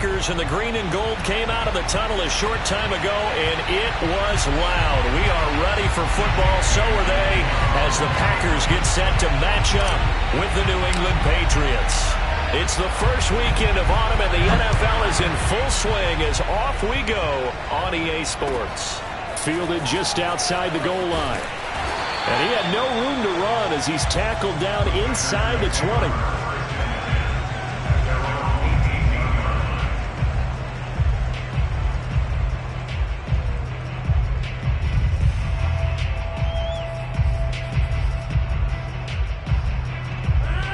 Packers, and the green and gold came out of the tunnel a short time ago, and it was loud. We are ready for football, so are they, as the Packers get set to match up with the New England Patriots. It's the first weekend of autumn, and the NFL is in full swing as off we go on EA Sports. Fielded just outside the goal line. And he had no room to run as he's tackled down inside the 20.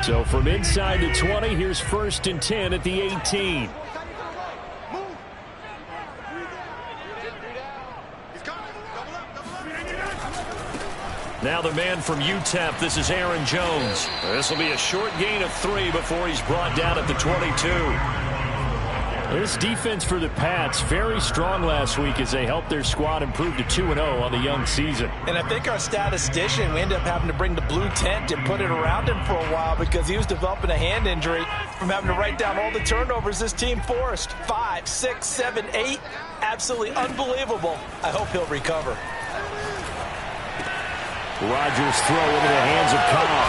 So from inside the 20, here's 1st and 10 at the 18. Now the man from UTEP, this is Aaron Jones. This will be a short gain of 3 before he's brought down at the 22. This defense for the Pats, very strong last week as they helped their squad improve to 2-0 on the young season. And I think our statistician, we ended up having to bring the blue tent and put it around him for a while because he was developing a hand injury from having to write down all the turnovers this team forced. 5, 6, 7, 8. Absolutely unbelievable. I hope he'll recover. Rodgers throw into the hands of Cobb.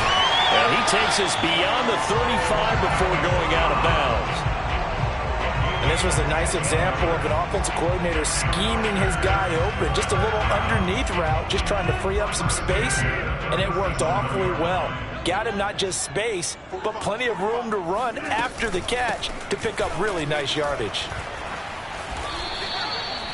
And he takes us beyond the 35 before going out of bounds. And this was a nice example of an offensive coordinator scheming his guy open. Just a little underneath route, just trying to free up some space, and it worked awfully well. Got him not just space, but plenty of room to run after the catch to pick up really nice yardage.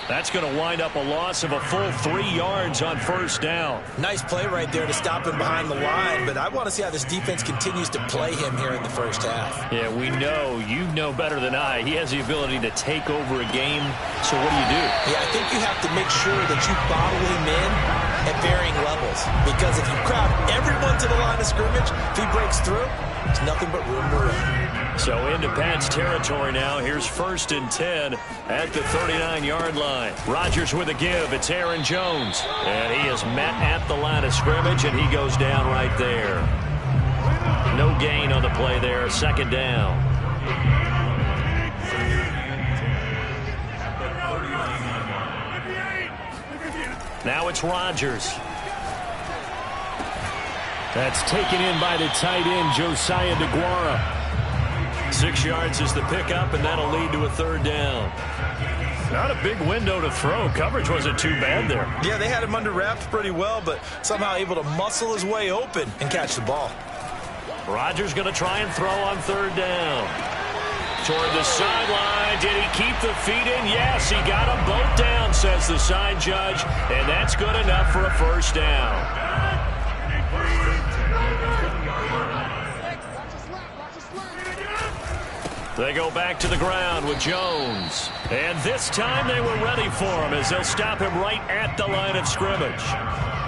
That's going to wind up a loss of a full 3 yards on 1st down. Nice play right there to stop him behind the line, but I want to see how this defense continues to play him here in the 1st half. Yeah, we know, you know better than I, he has the ability to take over a game, so what do? Yeah, I think you have to make sure that you bottle him in at varying levels, because if you crowd everyone to the line of scrimmage, if he breaks through, there's nothing but room to run. So into Pats territory now. Here's 1st and 10 at the 39-yard line. Rodgers with a give. It's Aaron Jones. And he is met at the line of scrimmage, and he goes down right there. No gain on the play there. 2nd down. Now it's Rodgers. That's taken in by the tight end, Josiah DeGuara. 6 yards is the pickup, and that'll lead to a 3rd down. Not a big window to throw. Coverage wasn't too bad there. Yeah, they had him under wraps pretty well, but somehow able to muscle his way open and catch the ball. Rodgers going to try and throw on 3rd down. Toward the sideline. Did he keep the feet in? Yes, he got them both down, says the side judge, and that's good enough for a 1st down. They go back to the ground with Jones. And this time they were ready for him as they'll stop him right at the line of scrimmage.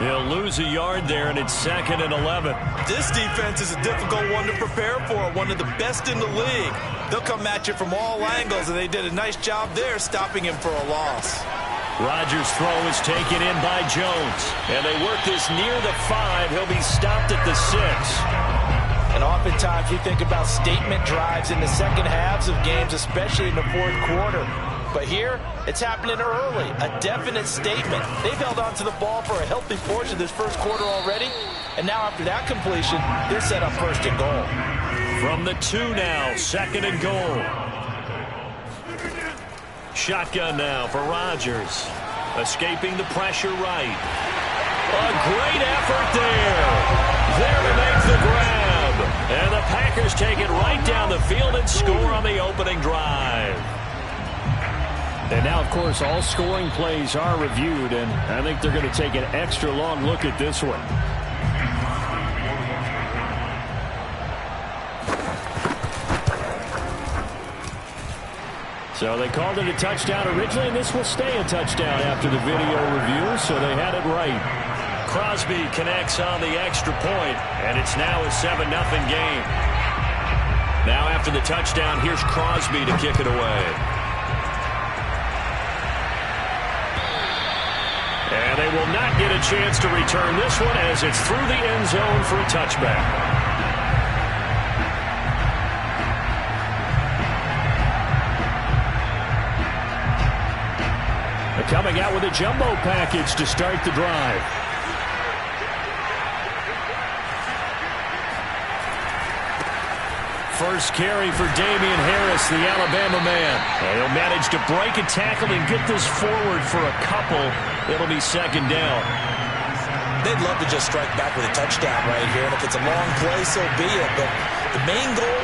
He'll lose a yard there, and it's 2nd and 11. This defense is a difficult one to prepare for, one of the best in the league. They'll come at you from all angles, and they did a nice job there stopping him for a loss. Rodgers' throw is taken in by Jones. And they work this near the 5. He'll be stopped at the 6. And oftentimes we think about statement drives in the second halves of games, especially in the 4th quarter. But here, it's happening early, a definite statement. They've held on to the ball for a healthy portion of this 1st quarter already. And now after that completion, they're set up 1st and goal. From the 2 now, 2nd and goal. Shotgun now for Rodgers. Escaping the pressure right. A great effort there. There to make the grab. And the Packers take it right down the field and score on the opening drive. And now, of course, all scoring plays are reviewed, and I think they're going to take an extra long look at this one. So they called it a touchdown originally, and this will stay a touchdown after the video review, so they had it right. Crosby connects on the extra point, and it's now a 7-0 game. Now after the touchdown, here's Crosby to kick it away. And they will not get a chance to return this one as it's through the end zone for a touchback. coming out with a jumbo package to start the drive. First carry for Damian Harris, the Alabama man. And he'll manage to break a tackle and get this forward for a couple. It'll be second down. They'd love to just strike back with a touchdown right here. And if it's a long play, so be it. But the main goal,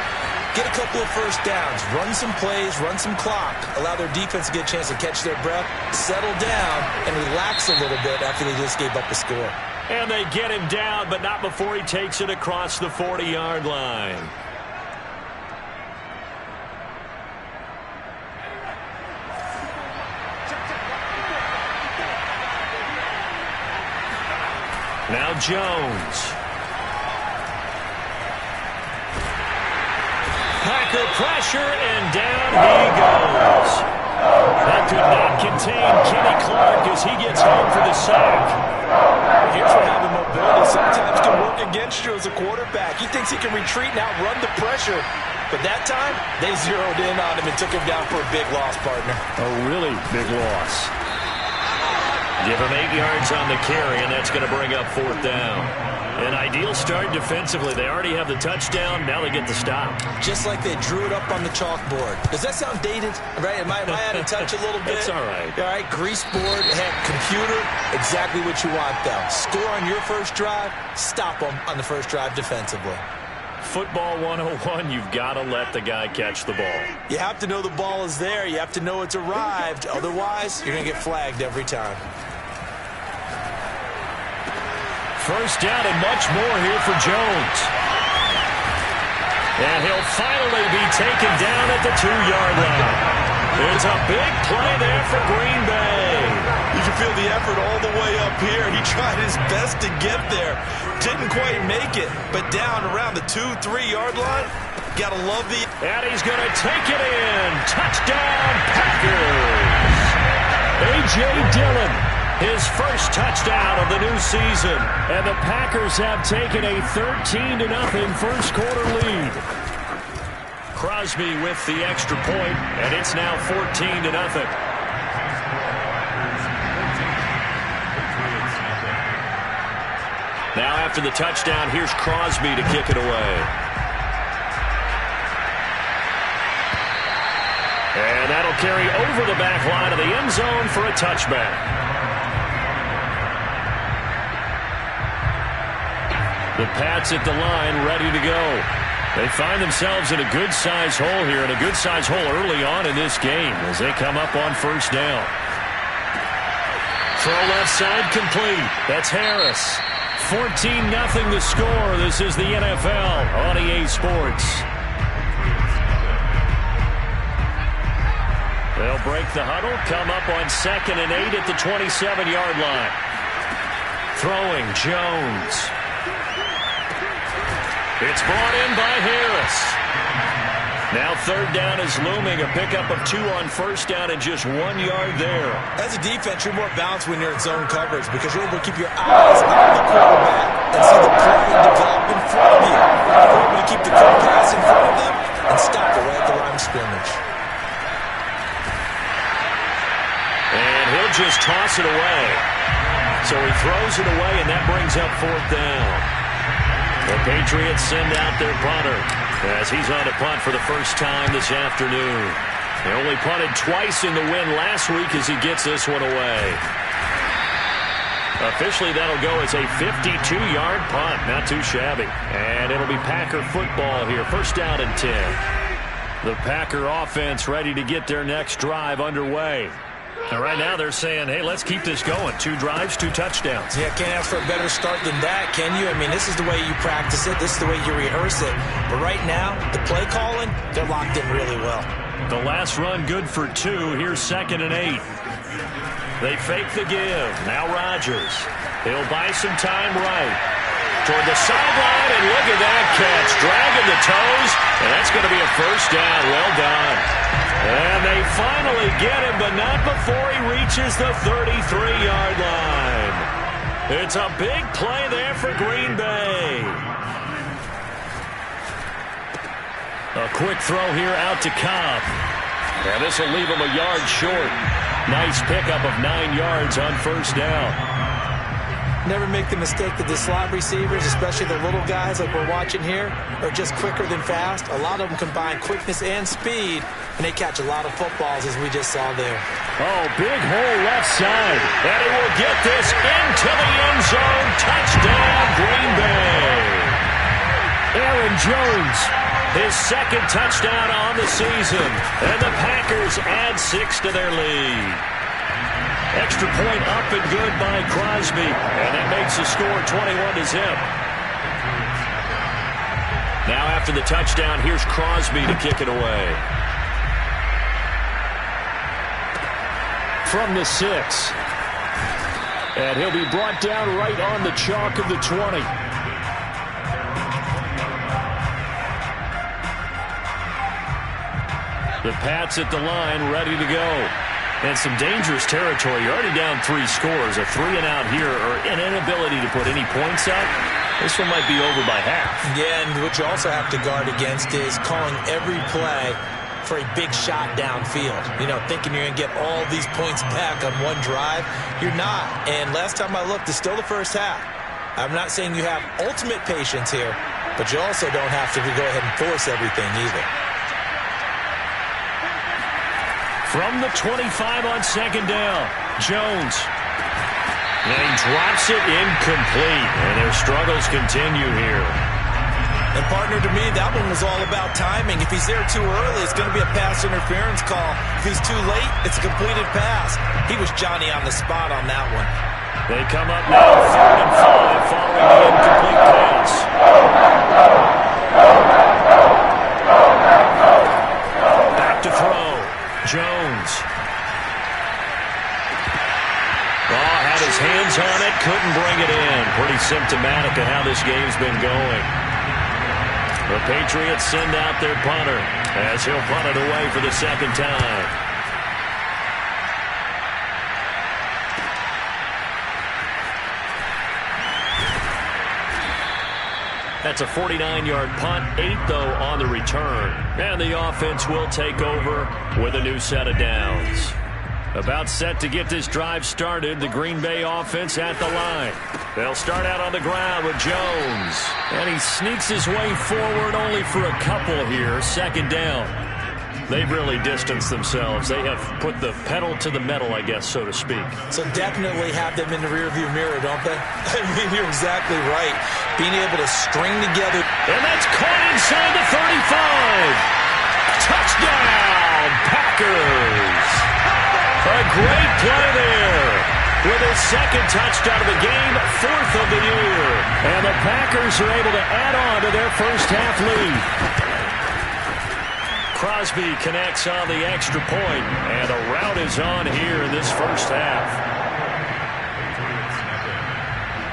get a couple of first downs, run some plays, run some clock, allow their defense to get a chance to catch their breath, settle down, and relax a little bit after they just gave up the score. And they get him down, but not before he takes it across the 40-yard line. Now Jones. Packer pressure, and down he goes. That could not contain Kenny Clark as he gets home for the sack. Here's where having mobility sometimes can work against you as a quarterback. He thinks he can retreat and outrun the pressure. But that time, they zeroed in on him and took him down for a big loss, partner. A really big loss. Give him 8 yards on the carry, and that's going to bring up fourth down. An ideal start defensively. They already have the touchdown. Now they get the stop. Just like they drew it up on the chalkboard. Does that sound dated? Right? Am I out of touch a little bit? It's all right. All right, grease board, heck, computer, exactly what you want, though. Score on your first drive, stop them on the first drive defensively. Football 101, you've got to let the guy catch the ball. You have to know the ball is there. You have to know it's arrived. Otherwise, you're going to get flagged every time. First down and much more here for Jones. And he'll finally be taken down at the 2-yard line. It's a big play there for Green Bay. You can feel the effort all the way up here. He tried his best to get there. Didn't quite make it, but down around the 2-3-yard line. Gotta love the... And he's going to take it in. Touchdown, Packers. A.J. Dillon. His first touchdown of the new season. And the Packers have taken a 13-0 first quarter lead. Crosby with the extra point, and it's now 14-0. Now after the touchdown, here's Crosby to kick it away. And that'll carry over the back line of the end zone for a touchback. The Pats at the line, ready to go. They find themselves in a good-sized hole here, and a good-sized hole early on in this game as they come up on first down. Throw left side complete. That's Harris. 14-0 the score. This is the NFL on EA Sports. They'll break the huddle, come up on 2nd and 8 at the 27-yard line. Throwing Jones. It's brought in by Harris. Now third down is looming. A pickup of 2 on first down and just 1 yard there. As a defense, you're more balanced when you're in zone coverage because you're able to keep your eyes on the quarterback and see the play develop in front of you. You're able to keep the quick pass in front of them and stop it right at the line of scrimmage. And he'll just toss it away. So he throws it away, and that brings up fourth down. The Patriots send out their punter as he's on a punt for the first time this afternoon. They only punted twice in the win last week as he gets this one away. Officially, that'll go as a 52-yard punt. Not too shabby. And it'll be Packer football here. First down and 10. The Packer offense ready to get their next drive underway. And right now they're saying, hey, let's keep this going. 2 drives, 2 touchdowns. Yeah, can't ask for a better start than that, can you? I mean, this is the way you practice it. This is the way you rehearse it. But right now, the play calling, they're locked in really well. The last run good for 2. Here's 2nd and 8. They fake the give. Now Rodgers. He'll buy some time right. Toward the sideline, and look at that catch. Dragging the toes, and that's going to be a first down. Well done. And they finally get him, but not before he reaches the 33-yard line. It's a big play there for Green Bay. A quick throw here out to Cobb. And this will leave him a yard short. Nice pickup of 9 yards on first down. Never make the mistake that the slot receivers, especially the little guys like we're watching here, are just quicker than fast. A lot of them combine quickness and speed, and they catch a lot of footballs, as we just saw there. Oh, big hole left side. And he will get this into the end zone. Touchdown, Green Bay. Aaron Jones, his second touchdown on the season. And the Packers add 6 to their lead. Extra point up and good by Crosby. And that makes the score 21-0. Now after the touchdown, here's Crosby to kick it away. From the 6. And he'll be brought down right on the chalk of the 20. The Pats at the line, ready to go. And some dangerous territory. You're already down 3 scores. A 3-and-out here, or an inability to put any points up. This one might be over by half. Yeah, and what you also have to guard against is calling every play for a big shot downfield. You know, thinking you're going to get all these points back on one drive. You're not. And last time I looked, it's still the first half. I'm not saying you have ultimate patience here, but you also don't have to go ahead and force everything either. From the 25 on second down, Jones. And he drops it incomplete. And their struggles continue here. And partner, to me, that one was all about timing. If he's there too early, it's going to be a pass interference call. If he's too late, it's a completed pass. He was Johnny on the spot on that one. They come up now, 3rd and 5, following the incomplete pass. Back to throw. Jones. Oh, had his hands on it, couldn't bring it in. Pretty symptomatic of how this game's been going. The Patriots send out their punter as he'll punt it away for the second time. That's a 49-yard punt, 8 though on the return. And the offense will take over with a new set of downs. About set to get this drive started, the Green Bay offense at the line. They'll start out on the ground with Jones. And he sneaks his way forward only for a couple here, second down. They've really distanced themselves. They have put the pedal to the metal, I guess, so to speak. So definitely have them in the rearview mirror, don't they? I mean, you're exactly right. Being able to string together. And that's caught inside the 35. Touchdown, Packers. A great play there. With his second touchdown of the game, 4th of the year. And the Packers are able to add on to their first half lead. Crosby connects on the extra point, and a rout is on here in this first half.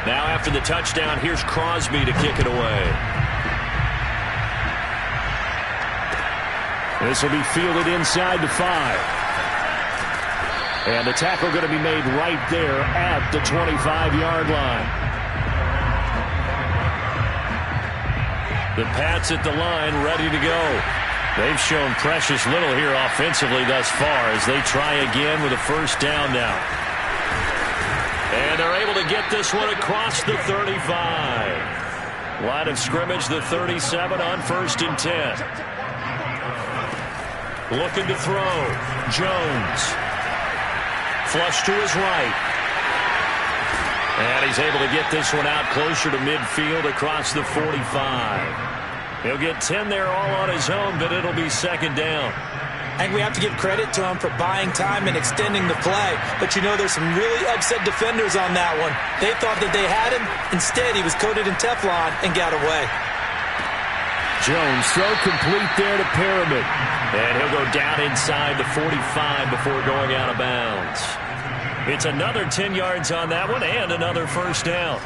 Now after the touchdown, here's Crosby to kick it away. This will be fielded inside the 5. And the tackle going to be made right there at the 25-yard line. The Pats at the line, ready to go. They've shown precious little here offensively thus far as they try again with a first down now. And they're able to get this one across the 35. Line of scrimmage, the 37 on 1st and 10. Looking to throw. Jones. Flush to his right. And he's able to get this one out closer to midfield across the 45. He'll get 10 there all on his own, but it'll be second down. I think we have to give credit to him for buying time and extending the play. But, you know, there's some really upset defenders on that one. They thought that they had him. Instead, he was coated in Teflon and got away. Jones throw complete there to Perriman. And he'll go down inside the 45 before going out of bounds. It's another 10 yards on that one and another first down.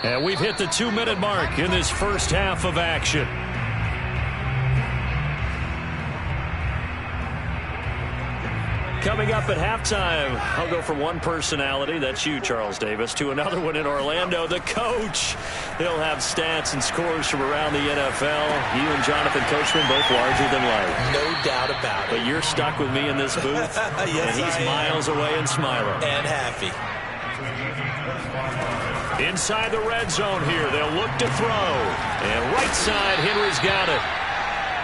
And we've hit the 2-minute mark in this first half of action. Coming up at halftime, I'll go from one personality, that's you, Charles Davis, to another one in Orlando, the coach. He'll have stats and scores from around the NFL. You and Jonathan Coachman both larger than life. No doubt about it. But you're stuck with me in this booth, yes, and he's miles away and smiling. And happy. Inside the red zone here, they'll look to throw. And right side, Henry's got it.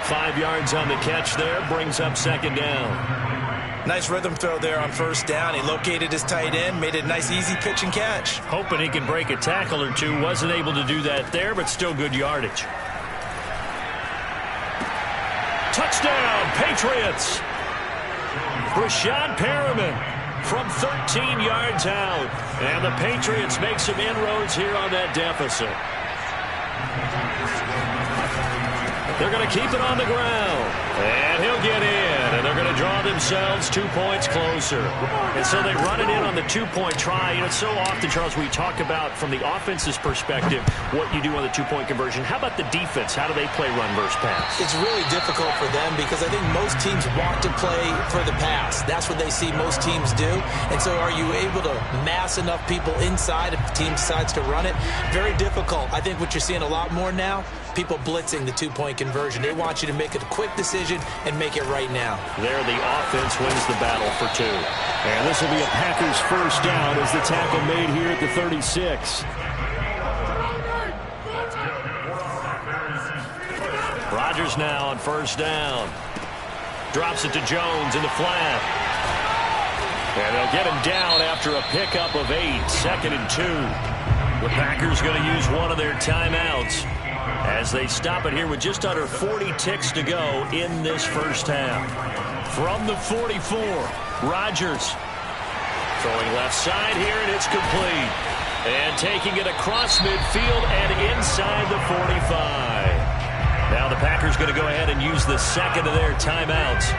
5 yards on the catch there, brings up second down. Nice rhythm throw there on first down. He located his tight end, made it a nice easy pitch and catch. Hoping he can break a tackle or two. Wasn't able to do that there, but still good yardage. Touchdown, Patriots. Rashad Perriman from 13 yards out. And the Patriots make some inroads here on that deficit. They're going to keep it on the ground. And he'll get in. And they're going to draw themselves 2 points closer. And so they run it in on the two-point try. You know, so often, Charles, we talk about, from the offense's perspective, what you do on the two-point conversion. How about the defense? How do they play run versus pass? It's really difficult for them because I think most teams want to play for the pass. That's what they see most teams do. And so are you able to mass enough people inside if the team decides to run it? Very difficult. I think what you're seeing a lot more now, people blitzing the two-point conversion. They want you to make a quick decision and make it right now. There, the offense wins the battle for 2. And this will be a Packers first down as the tackle made here at the 36. Rodgers now on first down. Drops it to Jones in the flat. And they'll get him down after a pickup of 8. 2nd and 2. The Packers going to use one of their timeouts as they stop it here with just under 40 ticks to go in this first half. From the 44, Rodgers throwing left side here, and it's complete. And taking it across midfield and inside the 45. Now the Packers going to go ahead and use the second of their timeouts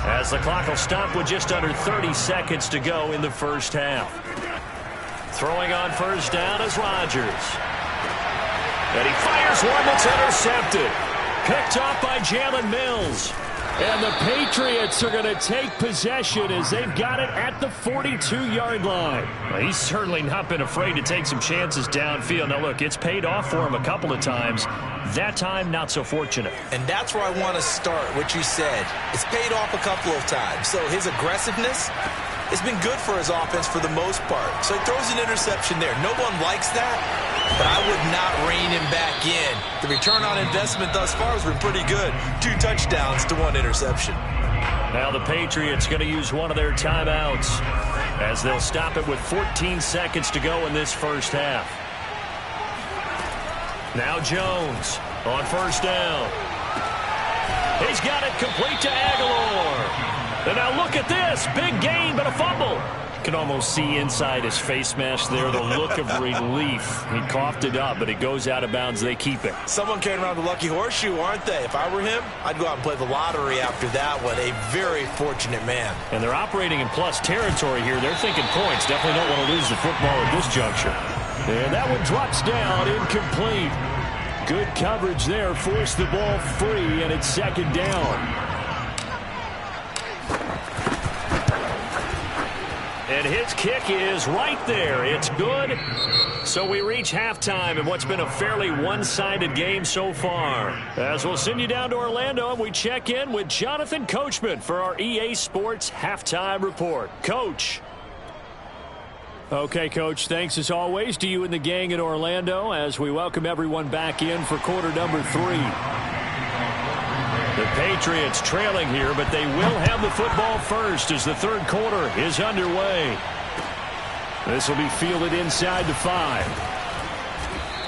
as the clock will stop with just under 30 seconds to go in the first half. Throwing on first down is Rodgers. And he fires one that's intercepted. Picked off by Jalen Mills. And the Patriots are going to take possession as they've got it at the 42-yard line. Well, he's certainly not been afraid to take some chances downfield. Now, look, it's paid off for him a couple of times. That time, not so fortunate. And that's where I want to start, what you said. It's paid off a couple of times. So his aggressiveness has been good for his offense for the most part. So he throws an interception there. No one likes that, but I would not rein him back in. The return on investment thus far has been pretty good. 2 touchdowns to 1 interception. Now the Patriots going to use one of their timeouts as they'll stop it with 14 seconds to go in this first half. Now Jones on first down. He's got it complete to Aguilar. And now look at this. Big gain, but a fumble. You can almost see inside his face mask there the look of relief. He coughed it up, but it goes out of bounds. They keep it. Someone carrying around the lucky horseshoe, aren't they? If I were him, I'd go out and play the lottery after that one. A very fortunate man. And they're operating in plus territory here. They're thinking points. Definitely don't want to lose the football at this juncture. And that one drops down, incomplete. Good coverage there. Forced the ball free, and it's second down. And his kick is right there. It's good. So we reach halftime in what's been a fairly one-sided game so far. As we'll send you down to Orlando, and we check in with Jonathan Coachman for our EA Sports Halftime Report. Coach. Okay, Coach, thanks as always to you and the gang in Orlando as we welcome everyone back in for quarter number 3. The Patriots trailing here, but they will have the football first as the third quarter is underway. This will be fielded inside the 5.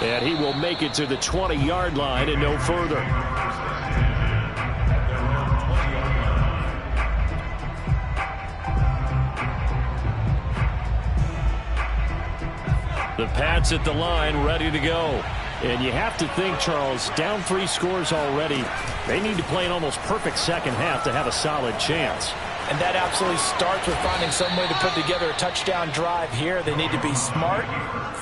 And he will make it to the 20-yard line and no further. The Pats at the line, ready to go. And you have to think, Charles, down 3 scores already. They need to play an almost perfect second half to have a solid chance. And that absolutely starts with finding some way to put together a touchdown drive here. They need to be smart,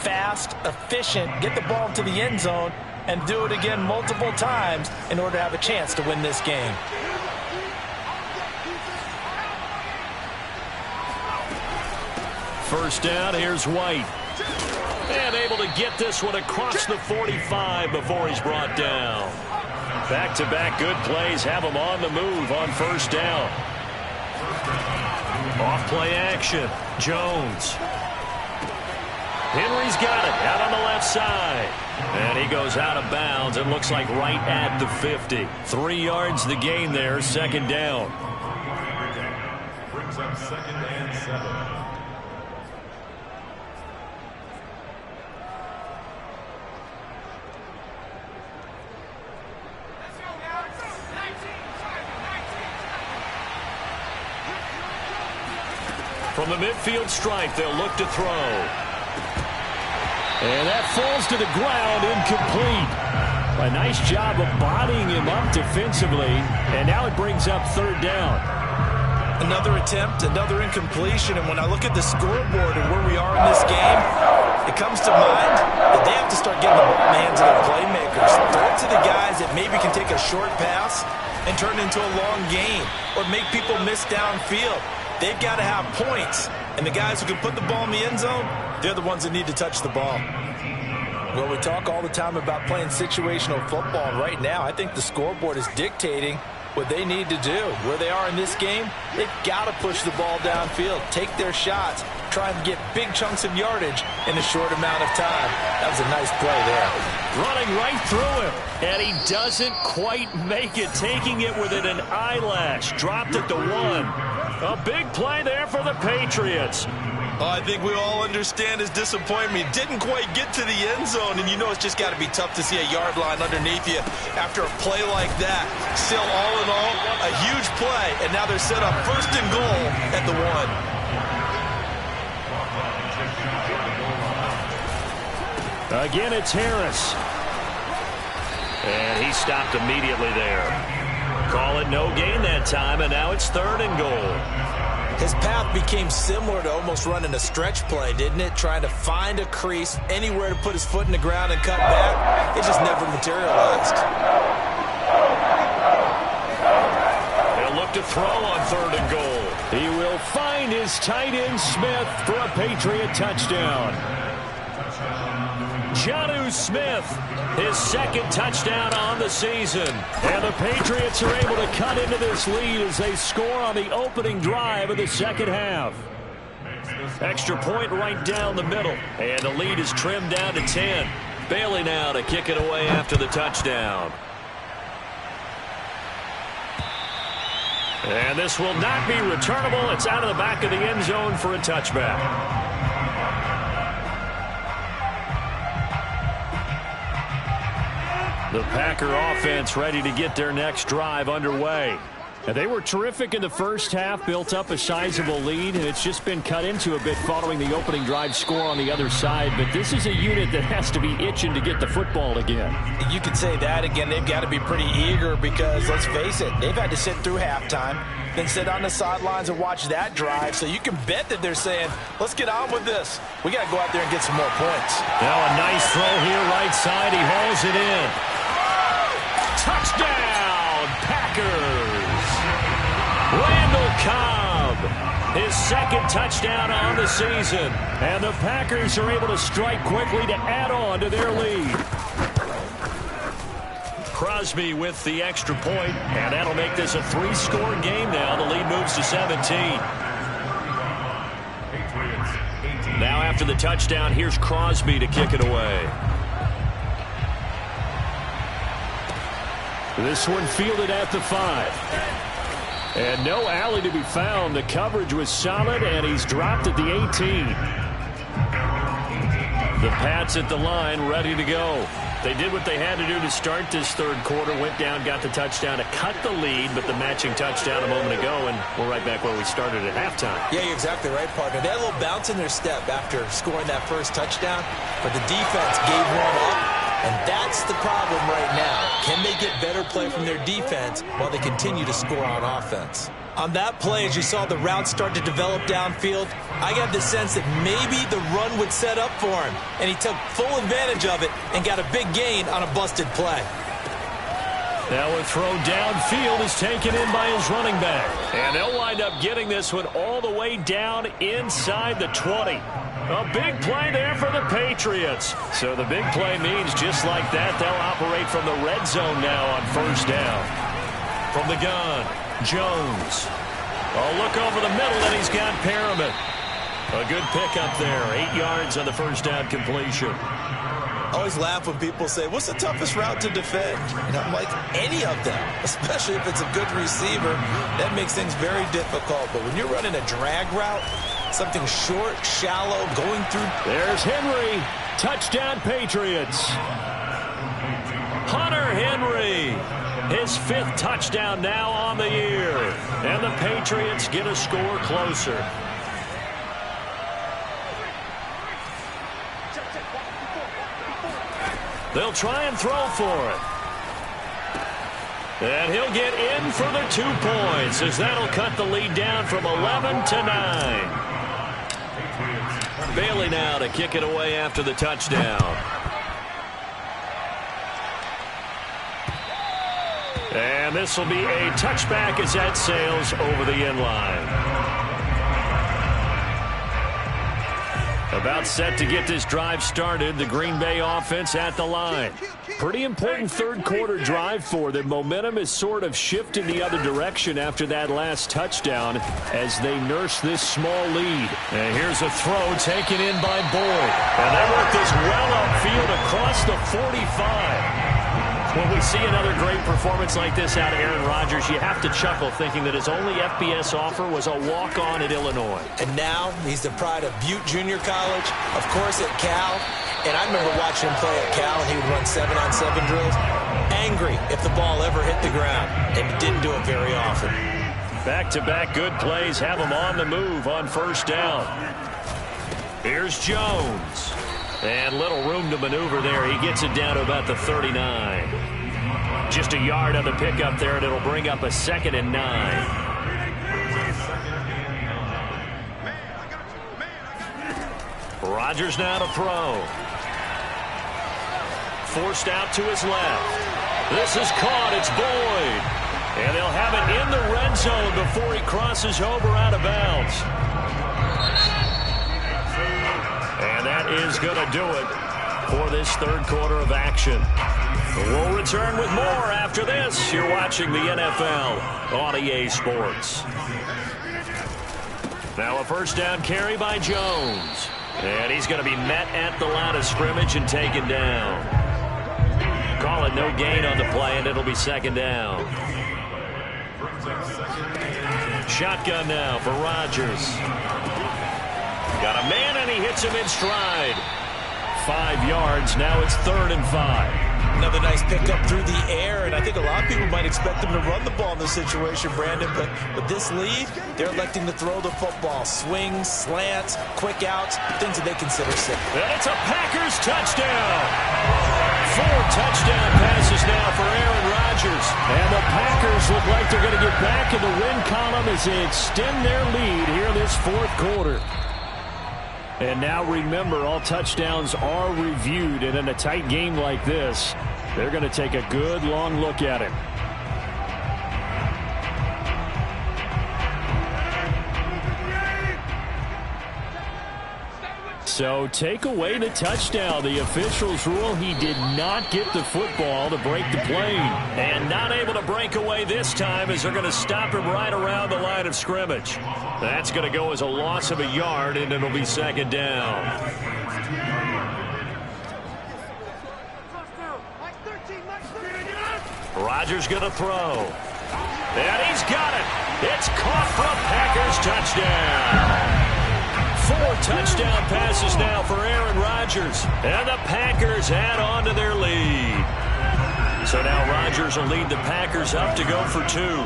fast, efficient, get the ball to the end zone, and do it again multiple times in order to have a chance to win this game. first down. Here's White. And able to get this one across the 45 before he's brought down. Back-to-back good plays have him on the move on first down. Off-play action. Jones. Henry's got it out on the left side. And he goes out of bounds. It looks like right at the 50. 3 yards the gain there, second down. Brings up 2nd and 7. From the midfield stripe, they'll look to throw. And that falls to the ground, incomplete. A nice job of bodying him up defensively, and now it brings up third down. Another attempt, another incompletion, and when I look at the scoreboard and where we are in this game, it comes to mind that they have to start getting the ball in the hands of their playmakers. Throw it to the guys that maybe can take a short pass and turn it into a long gain or make people miss downfield. They've got to have points, and the guys who can put the ball in the end zone, they're the ones that need to touch the ball. Well, we talk all the time about playing situational football, and right now I think the scoreboard is dictating what they need to do. Where they are in this game, they've got to push the ball downfield, take their shots, try and get big chunks of yardage in a short amount of time. That was a nice play there. Running right through him, and he doesn't quite make it, taking it within an eyelash. Dropped it to 1. A big play there for the Patriots. I think we all understand his disappointment. He didn't quite get to the end zone, and you know it's just got to be tough to see a yard line underneath you after a play like that. Still, all in all, a huge play, and now they're set up 1st and goal at the 1. Again, it's Harris. And he stopped immediately there. Call it no gain that time, and now it's 3rd and goal. His path became similar to almost running a stretch play, didn't it? Trying to find a crease, anywhere to put his foot in the ground and cut back. It just never materialized. They'll look to throw on 3rd and goal. He will find his tight end Smith for a Patriot touchdown. Jonnu Smith, his 2nd touchdown on the season. And the Patriots are able to cut into this lead as they score on the opening drive of the second half. Extra point right down the middle. And the lead is trimmed down to 10. Bailey now to kick it away after the touchdown. And this will not be returnable. It's out of the back of the end zone for a touchback. The Packer offense ready to get their next drive underway. And they were terrific in the first half, built up a sizable lead, and it's just been cut into a bit following the opening drive score on the other side. But this is a unit that has to be itching to get the football again. You could say that again. They've got to be pretty eager because, let's face it, they've had to sit through halftime, then sit on the sidelines and watch that drive. So you can bet that they're saying, let's get on with this. We got to go out there and get some more points. Now a nice throw here right side. He hauls it in. Touchdown, Packers! Randall Cobb, his 2nd touchdown on the season. And the Packers are able to strike quickly to add on to their lead. Crosby with the extra point, and that'll make this a 3-score game now. The lead moves to 17. Now after the touchdown, here's Crosby to kick it away. This one fielded at the 5. And no alley to be found. The coverage was solid, and he's dropped at the 18. The Pats at the line, ready to go. They did what they had to do to start this 3rd quarter. Went down, got the touchdown to cut the lead, but the matching touchdown a moment ago, and we're right back where we started at halftime. Yeah, you're exactly right, partner. They had a little bounce in their step after scoring that first touchdown, but the defense gave one up. And that's the problem right now. Can they get better play from their defense while they continue to score on offense? On that play, as you saw the route start to develop downfield, I got the sense that maybe the run would set up for him. And he took full advantage of it and got a big gain on a busted play. Now a throw downfield is taken in by his running back. And they'll wind up getting this one all the way down inside the 20. A big play there for the Patriots. So the big play means just like that, they'll operate from the red zone now on first down. From the gun, Jones. A look over the middle, and he's got Perriman. A good pickup there, 8 yards on the first down completion. I always laugh when people say, what's the toughest route to defend? And I'm like, any of them, especially if it's a good receiver. That makes things very difficult. But when you're running a drag route, something short, shallow, going through. There's Henry. Touchdown, Patriots. Hunter Henry. His 5th touchdown now on the year. And the Patriots get a score closer. They'll try and throw for it. And he'll get in for the 2 points, as that'll cut the lead down from 11 to 9. Bailey now to kick it away after the touchdown. And this will be a touchback as that sails over the end line. About set to get this drive started, the Green Bay offense at the line. Pretty important third quarter drive for them. Momentum is sort of shifted the other direction after that last touchdown as they nurse this small lead. And here's a throw taken in by Boyd. And they work this well upfield across the 45. When we see another great performance like this out of Aaron Rodgers, you have to chuckle thinking that his only FBS offer was a walk-on at Illinois. And now he's the pride of Butte Junior College, of course at Cal. And I remember watching him play at Cal, and he would run 7-on-7 drills. Angry if the ball ever hit the ground, and he didn't do it very often. Back-to-back good plays have him on the move on first down. Here's Jones. And little room to maneuver there. He gets it down to about the 39. Just a yard on the pickup there, and it'll bring up a 2nd and 9. Rodgers now to throw. Forced out to his left. This is caught. It's Boyd. And they'll have it in the red zone before he crosses over out of bounds. And that is going to do it for this third quarter of action. We'll return with more after this. You're watching the NFL on EA Sports. Now a first down carry by Jones. And he's going to be met at the line of scrimmage and taken down. Call it no gain on the play, and it'll be 2nd down. Shotgun now for Rodgers. Got a man, and he hits him in stride. 5 yards. Now it's 3rd and 5. Another nice pickup through the air, and I think a lot of people might expect them to run the ball in this situation, Brandon, but with this lead, they're electing to throw the football. Swings, slants, quick outs, things that they consider safe. And it's a Packers touchdown. 4 touchdown passes now for Aaron Rodgers. And the Packers look like they're going to get back in the win column as they extend their lead here in this 4th quarter. And now remember, all touchdowns are reviewed, and in a tight game like this, they're going to take a good long look at it. So take away the touchdown. The officials rule he did not get the football to break the play. And not able to break away this time as they're going to stop him right around the line of scrimmage. That's going to go as a loss of a yard, and it'll be 2nd down. Rodgers going to throw. And he's got it. It's caught for a Packers touchdown. 4 touchdown passes now for Aaron Rodgers. And the Packers add on to their lead. So now Rodgers will lead the Packers up to go for 2.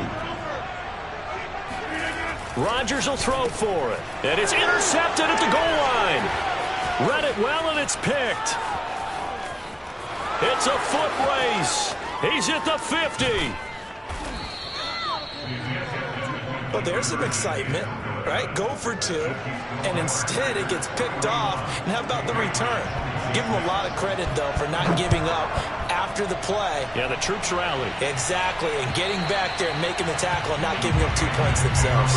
Rodgers will throw for it. And it's intercepted at the goal line. Read it well, and it's picked. It's a foot race. He's at the 50. Well, there's some excitement, right? Go for 2, and instead it gets picked off. And how about the return? Give him a lot of credit, though, for not giving up after the play. Yeah, the troops rally. Exactly, and getting back there and making the tackle and not giving up 2 points themselves.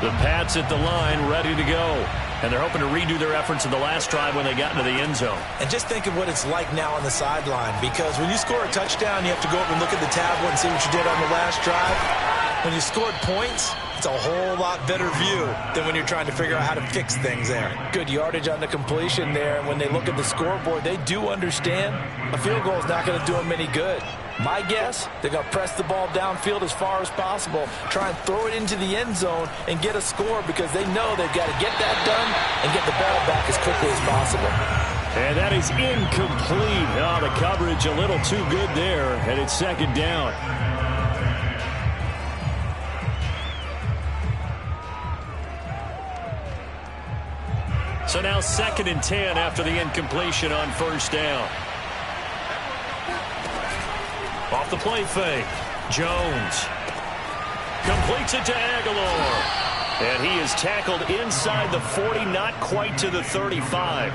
The Pats at the line, ready to go. And they're hoping to redo their efforts in the last drive when they got into the end zone. And just think of what it's like now on the sideline, because when you score a touchdown, you have to go up and look at the tablet and see what you did on the last drive. When you scored points, it's a whole lot better view than when you're trying to figure out how to fix things there. Good yardage on the completion there, and when they look at the scoreboard, they do understand a field goal is not going to do them any good. My guess, they're going to press the ball downfield as far as possible, try and throw it into the end zone and get a score, because they know they've got to get that done and get the ball back as quickly as possible. And that is incomplete. Oh, the coverage a little too good there, and it's second down. So now 2nd and 10 after the incompletion on first down. Off the play fake. Jones completes it to Aguilar. And he is tackled inside the 40, not quite to the 35.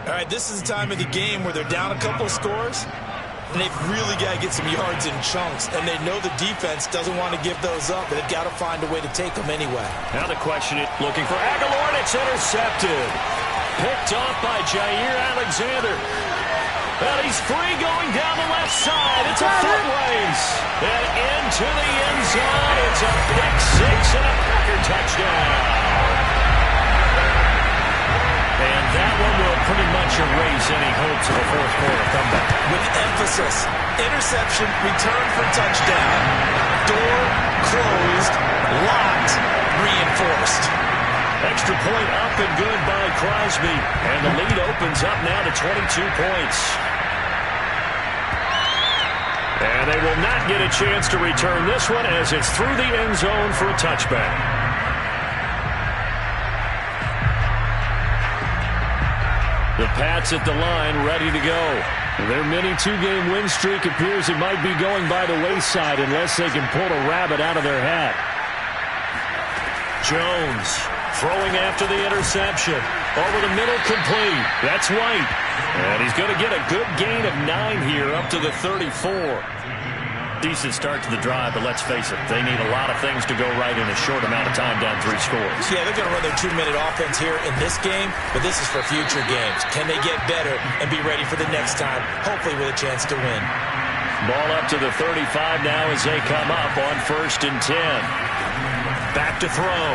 All right, this is the time of the game where they're down a couple of scores, and they've really got to get some yards in chunks, and they know the defense doesn't want to give those up, but they've got to find a way to take them anyway. Now the question is looking for Aguilar, and it's intercepted. Picked off by Jair Alexander. Well, he's free going down the left side. It's a foot race. And into the end zone. It's a pick six and a Packer touchdown. And that one will pretty much erase any hopes of a fourth quarter comeback. With emphasis, interception, return for touchdown. Door closed, locked, reinforced. Extra point up and good by Crosby. And the lead opens up now to 22 points. And they will not get a chance to return this one as it's through the end zone for a touchback. The Pats at the line, ready to go. Their mini two-game win streak appears it might be going by the wayside unless they can pull a rabbit out of their hat. Jones throwing after the interception. Over the middle, complete. That's White. And he's going to get a good gain of 9 here up to the 34. Decent start to the drive, but let's face it, they need a lot of things to go right in a short amount of time down 3 scores. Yeah, they're going to run their 2-minute offense here in this game, but this is for future games. Can they get better and be ready for the next time, hopefully with a chance to win? Ball up to the 35 now as they come up on 1st and 10. Back to throw.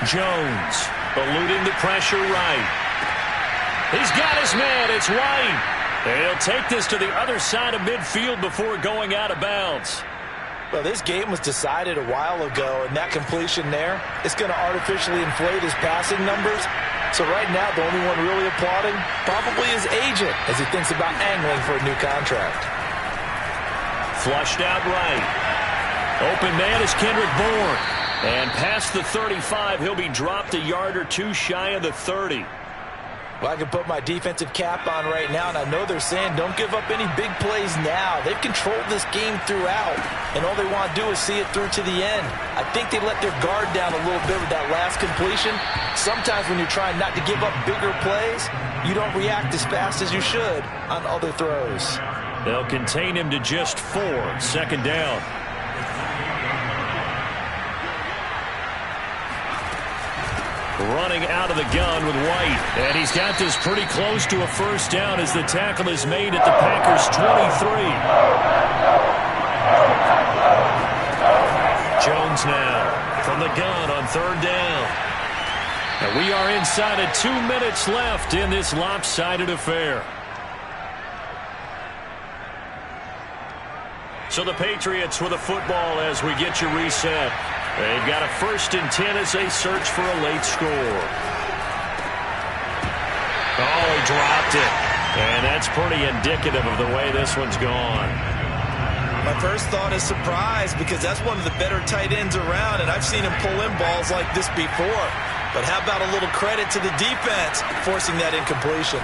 Jones eluding the pressure right. He's got his man. It's White. He'll take this to the other side of midfield before going out of bounds. Well, this game was decided a while ago, and that completion there is going to artificially inflate his passing numbers. So right now, the only one really applauding probably his agent as he thinks about angling for a new contract. Flushed out right. Open man is Kendrick Bourne. And past the 35, he'll be dropped a yard or two shy of the 30. Well, I can put my defensive cap on right now, and I know they're saying don't give up any big plays now. They've controlled this game throughout, and all they want to do is see it through to the end. I think they let their guard down a little bit with that last completion. Sometimes when you're trying not to give up bigger plays, you don't react as fast as you should on other throws. They'll contain him to just 4. 2nd down. Running out of the gun with White. And he's got this pretty close to a first down as the tackle is made at the Packers' 23. Jones now from the gun on 3rd down. And we are inside of 2 minutes left in this lopsided affair. So the Patriots with a football as we get you reset. They've got a 1st and 10 as they search for a late score. Oh, he dropped it. And that's pretty indicative of the way this one's gone. My first thought is surprise, because that's one of the better tight ends around, and I've seen him pull in balls like this before. But how about a little credit to the defense forcing that incompletion?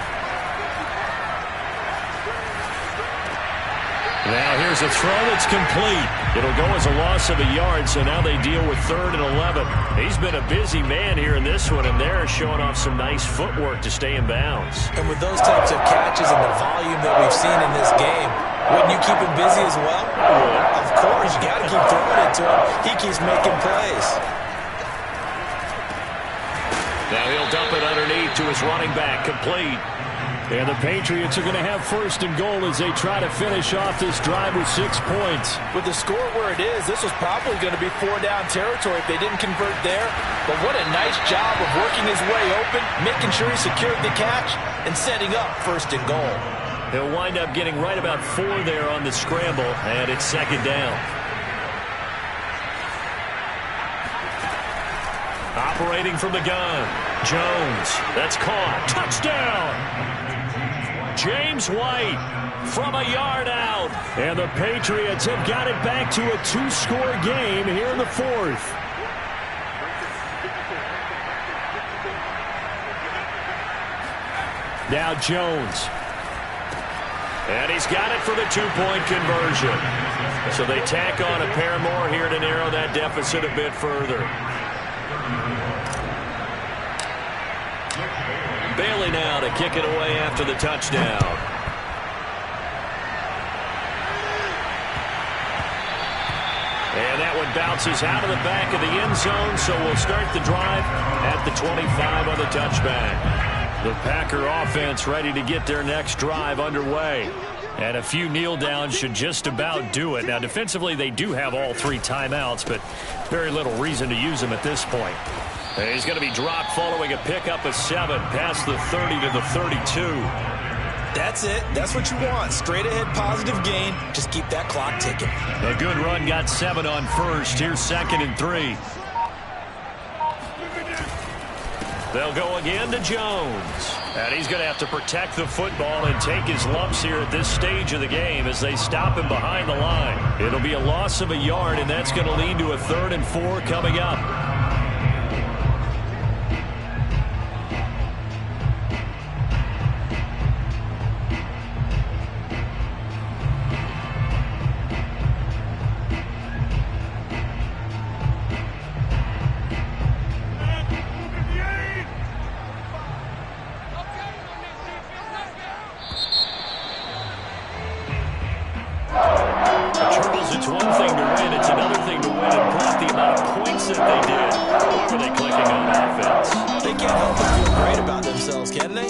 Now here's a throw that's complete. It'll go as a loss of a yard, so now they deal with 3rd and 11. He's been a busy man here in this one, and they're showing off some nice footwork to stay in bounds. And with those types of catches and the volume that we've seen in this game, wouldn't you keep him busy as well? Of course, you got to keep throwing it to him. He keeps making plays. Now he'll dump it underneath to his running back, complete. And the Patriots are going to have 1st and goal as they try to finish off this drive with 6 points. With the score where it is, this was probably going to be 4-down territory if they didn't convert there. But what a nice job of working his way open, making sure he secured the catch, and setting up 1st and goal. He'll wind up getting right about 4 there on the scramble, and it's 2nd down. Operating from the gun, Jones. That's caught. Touchdown! James White from a yard out. And the Patriots have got it back to a 2-score game here in the 4th. Now Jones. And he's got it for the 2-point conversion. So they tack on a pair more here to narrow that deficit a bit further. Bailey now to kick it away after the touchdown. And that one bounces out of the back of the end zone, so we'll start the drive at the 25 on the touchback. The Packer offense ready to get their next drive underway. And a few kneel downs should just about do it. Now, defensively, they do have all 3 timeouts, but very little reason to use them at this point. And he's going to be dropped following a pickup of 7 past the 30 to the 32. That's it. That's what you want. Straight ahead positive gain. Just keep that clock ticking. A good run got 7 on first. Here's 2nd and 3. They'll go again to Jones. And he's going to have to protect the football and take his lumps here at this stage of the game as they stop him behind the line. It'll be a loss of a yard, and that's going to lead to a 3rd and 4 coming up. It's one thing